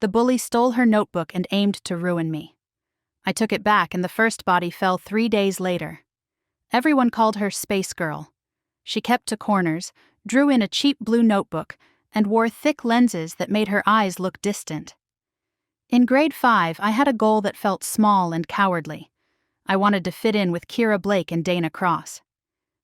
The bully stole her notebook and aimed to ruin me. I took it back and the first body fell 3 days later. Everyone called her Spacegirl. She kept to corners, drew in a cheap blue notebook, and wore thick lenses that made her eyes look distant. In grade 5, I had a goal that felt small and cowardly. I wanted to fit in with Kira Blake and Dana Cross.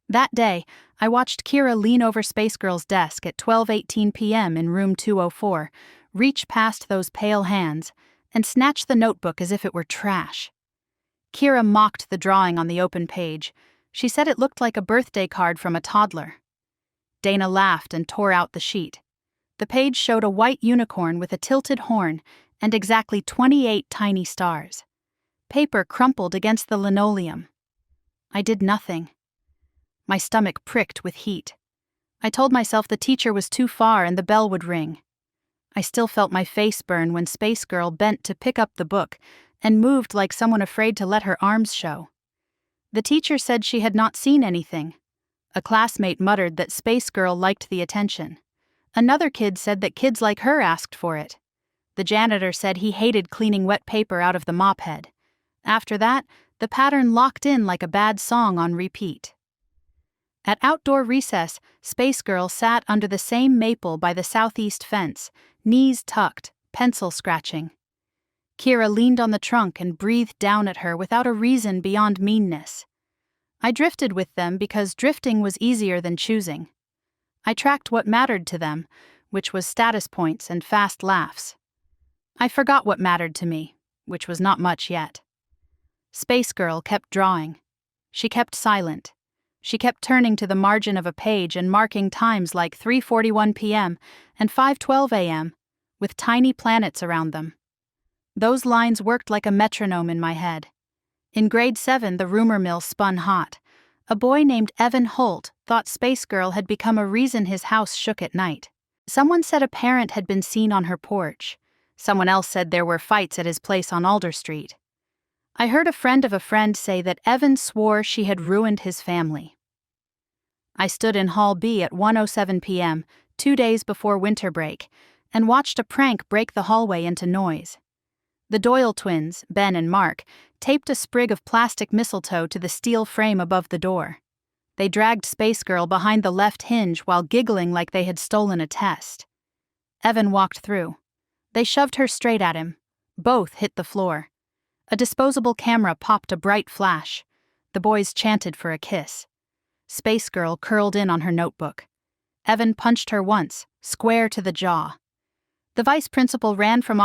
That day, I watched Kira lean over Spacegirl's desk at 12:18 p.m. in room 204, reach past those pale hands, and snatch the notebook as if it were trash. Kira mocked the drawing on the open page. She said it looked like a birthday card from a toddler. Dana laughed and tore out the sheet. The page showed a white unicorn with a tilted horn and exactly 28 tiny stars. Paper crumpled against the linoleum. I did nothing. My stomach pricked with heat. I told myself the teacher was too far and the bell would ring. I still felt my face burn when Spacegirl bent to pick up the book and moved like someone afraid to let her arms show. The teacher said she had not seen anything. A classmate muttered that Spacegirl liked the attention. Another kid said that kids like her asked for it. The janitor said he hated cleaning wet paper out of the mop head. After that, the pattern locked in like a bad song on repeat. At outdoor recess, Spacegirl sat under the same maple by the southeast fence, knees tucked, pencil scratching. Kira leaned on the trunk and breathed down at her without a reason beyond meanness. I drifted with them because drifting was easier than choosing. I tracked what mattered to them, which was status points and fast laughs. I forgot what mattered to me, which was not much yet. Spacegirl kept drawing. She kept silent. She kept turning to the margin of a page and marking times like 3:41 p.m. and 5:12 a.m., with tiny planets around them. Those lines worked like a metronome in my head. In grade 7, the rumor mill spun hot. A boy named Evan Holt thought Spacegirl had become a reason his house shook at night. Someone said a parent had been seen on her porch. Someone else said there were fights at his place on Alder Street. I heard a friend of a friend say that Evan swore she had ruined his family. I stood in Hall B at 1:07 p.m., 2 days before winter break, and watched a prank break the hallway into noise. The Doyle twins, Ben and Mark, taped a sprig of plastic mistletoe to the steel frame above the door. They dragged Spacegirl behind the left hinge while giggling like they had stolen a test. Evan walked through. They shoved her straight at him. Both hit the floor. A disposable camera popped a bright flash. The boys chanted for a kiss. Spacegirl curled in on her notebook. Evan punched her once, square to the jaw. The vice principal ran from